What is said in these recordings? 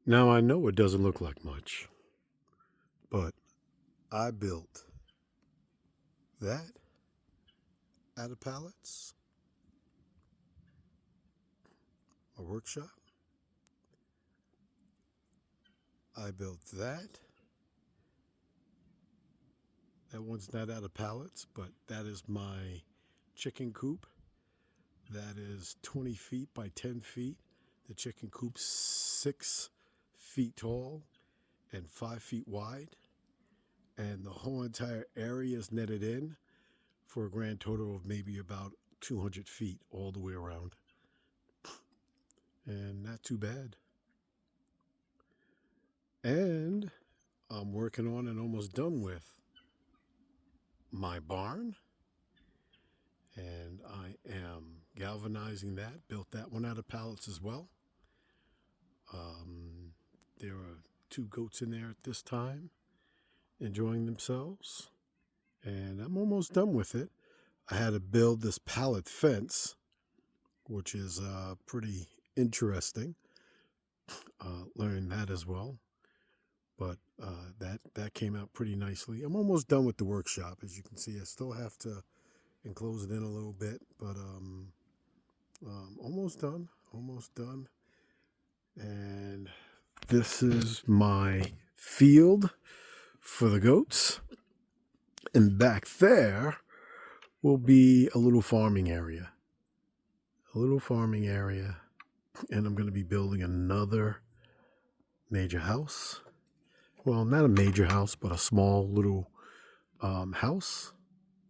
Now I know it doesn't look like much, but I built that out of pallets, a workshop. I built that. That one's not out of pallets, but that is my chicken coop. That is 20 feet by 10 feet. The chicken coop's 6 feet tall and 5 feet wide. And the whole entire area is netted in for a grand total of maybe about 200 feet all the way around. And not too bad. And I'm working on and almost done with my barn. And I am galvanizing that. Built that one out of pallets as well. There are 2 goats in there at this time, enjoying themselves. And I'm almost done with it. I had to build this pallet fence, which is pretty interesting. Learning that as well. But that came out pretty nicely. I'm almost done with the workshop. As you can see, I still have to enclose it in a little bit, but almost done. Almost done. And this is my field for the goats. And back there will be a little farming area. A little farming area. And I'm going to be building another major house. Well, not a major house, but a small little house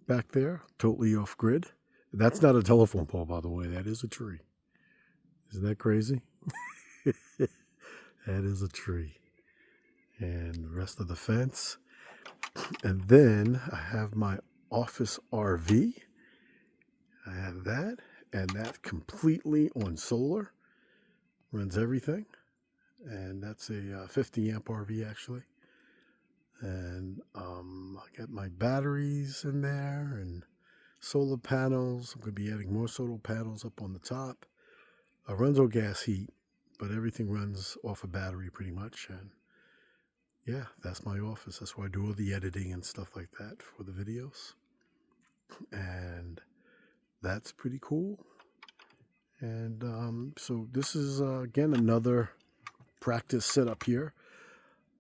back there, totally off grid. That's not a telephone pole, by the way. That is a tree. Isn't that crazy? That is a tree. And the rest of the fence. And then I have my office RV. I have that. And that completely on solar. Runs everything. And that's a 50 amp RV actually. And I got my batteries in there and solar panels. I'm going to be adding more solar panels up on the top. Runs on gas heat, but everything runs off a battery pretty much. And yeah, that's my office. That's where I do all the editing and stuff like that for the videos. And that's pretty cool. And so this is, again, another practice setup here.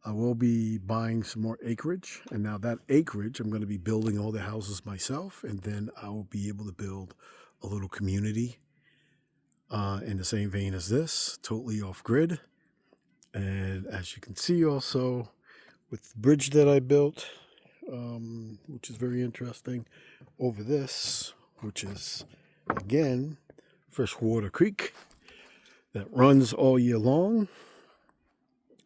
I will be buying some more acreage. And now that acreage, I'm going to be building all the houses myself. And then I will be able to build a little community in the same vein as this, totally off grid. And as you can see also with the bridge that I built, which is very interesting, over this, which is, again, Freshwater Creek that runs all year long.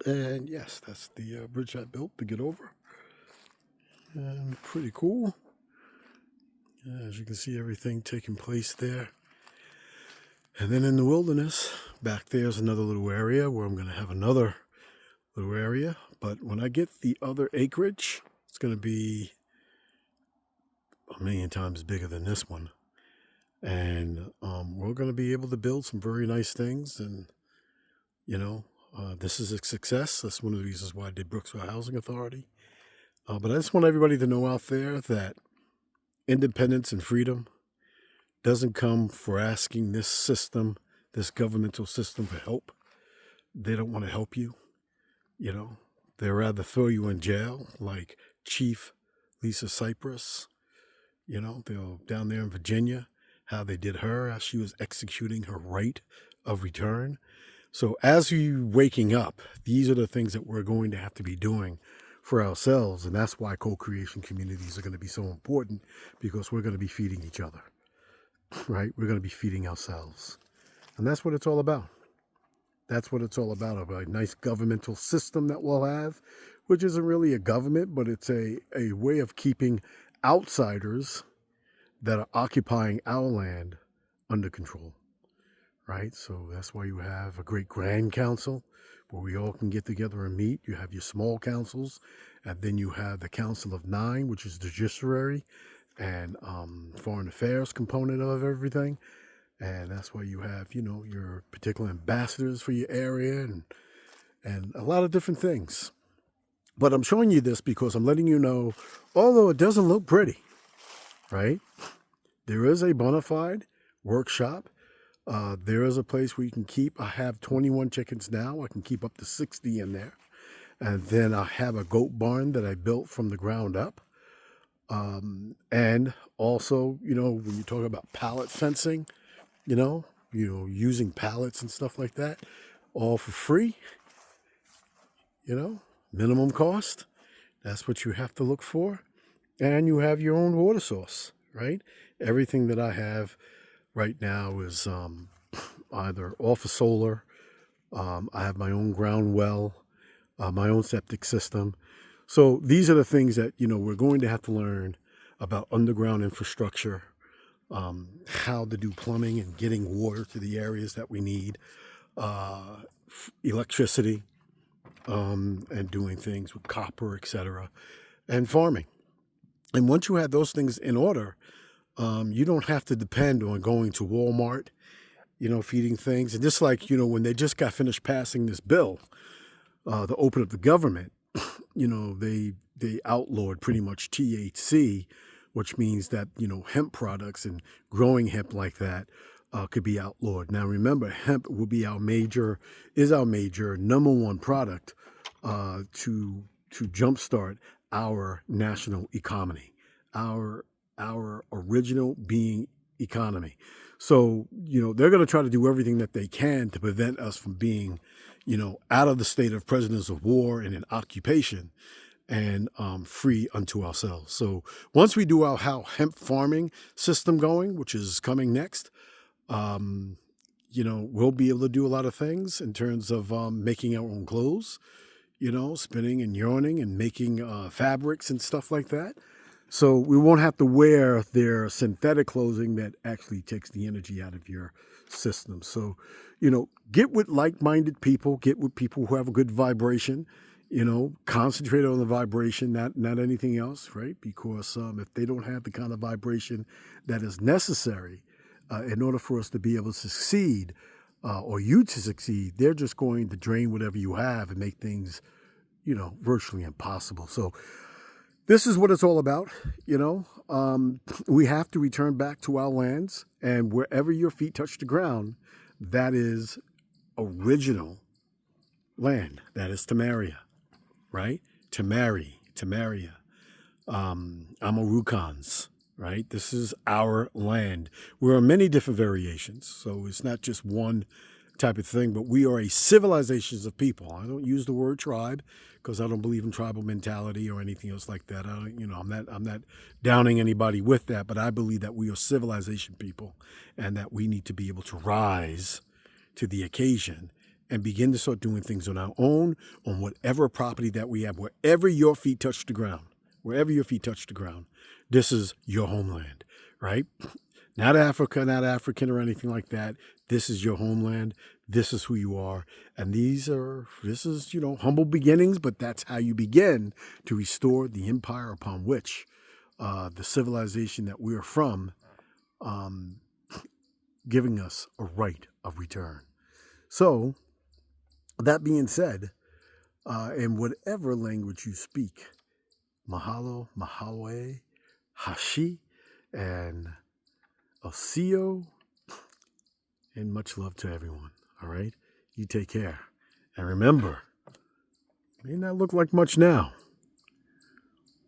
And yes, that's the bridge I built to get over. And pretty cool. As you can see, everything taking place there. And then in the wilderness, back there's another little area where I'm going to have another little area. But when I get the other acreage, it's going to be a million times bigger than this one. And we're going to be able to build some very nice things. And, you know, this is a success. That's one of the reasons why I did Brooksville Housing Authority. But I just want everybody to know out there that independence and freedom doesn't come for asking this system, this governmental system, for help. They don't want to help you. You know, they'd rather throw you in jail like Chief Lisa Cypress. You know, they're down there in Virginia, how they did her as she was executing her right of return. So as you waking up, these are the things that we're going to have to be doing for ourselves. And that's why co-creation communities are going to be so important, because we're going to be feeding each other, right? We're going to be feeding ourselves. And that's what it's all about. That's what it's all about, a nice governmental system that we'll have, which isn't really a government, but it's a way of keeping outsiders that are occupying our land under control, right? So that's why you have a great grand council where we all can get together and meet. You have your small councils, and then you have the Council of Nine, which is the judiciary and foreign affairs component of everything. And that's why you have, you know, your particular ambassadors for your area and a lot of different things. But I'm showing you this because I'm letting you know, although it doesn't look pretty, right? There is a bona fide workshop. There is a place where you can keep, I have 21 chickens now. I can keep up to 60 in there. And then I have a goat barn that I built from the ground up. And also, when you talk about pallet fencing, using pallets and stuff like that, all for free, minimum cost. That's what you have to look for. And you have your own water source, right? Everything that I have right now is either off of solar. I have my own ground well, my own septic system. So these are the things that, we're going to have to learn about underground infrastructure, how to do plumbing and getting water to the areas that we need, electricity, and doing things with copper, etc., and farming. And once you have those things in order, you don't have to depend on going to Walmart, feeding things. And just like, when they just got finished passing this bill to open up the government, they outlawed pretty much THC, which means that, hemp products and growing hemp like that could be outlawed. Now, remember, hemp will be is our major number one product to jumpstart our national economy, our original being economy. So, they're going to try to do everything that they can to prevent us from being, out of the state of prisoners of war and an occupation and free unto ourselves. So once we do our hemp farming system going, which is coming next, we'll be able to do a lot of things in terms of making our own clothes, spinning and yarning and making fabrics and stuff like that. So we won't have to wear their synthetic clothing that actually takes the energy out of your system. So, get with like-minded people, get with people who have a good vibration, concentrate on the vibration, not anything else, right? Because if they don't have the kind of vibration that is necessary in order for us to be able to succeed or you to succeed, they're just going to drain whatever you have and make things, virtually impossible. So this is what it's all about, we have to return back to our lands, and wherever your feet touch the ground, that is original land. That is Tamaria, right? Tamaria. Amarukans, right? This is our land. We're many different variations, so it's not just one type of thing, but we are a civilization of people. I don't use the word tribe because I don't believe in tribal mentality or anything else like that. I'm not downing anybody with that, but I believe that we are civilization people and that we need to be able to rise to the occasion and begin to start doing things on our own, on whatever property that we have, wherever your feet touch the ground, this is your homeland, right? Not Africa, not African or anything like that. This is your homeland. This is who you are. And this is, humble beginnings, but that's how you begin to restore the empire upon which the civilization that we are from, giving us a right of return. So, that being said, in whatever language you speak, mahalo, mahaloe, hashi, and Osio, and much love to everyone, all right? You take care. And remember, it may not look like much now,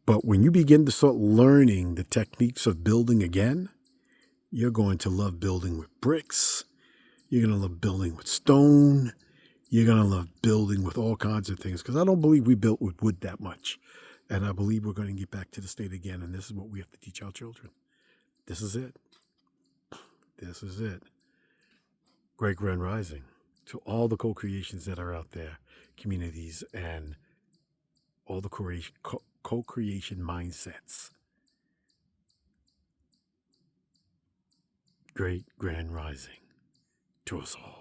but when you begin to start learning the techniques of building again, you're going to love building with bricks. You're going to love building with stone. You're going to love building with all kinds of things, because I don't believe we built with wood that much. And I believe we're going to get back to the state again, and this is what we have to teach our children. This is it. This is it. Great Grand Rising to all the co-creations that are out there, communities, and all the co-creation mindsets. Great Grand Rising to us all.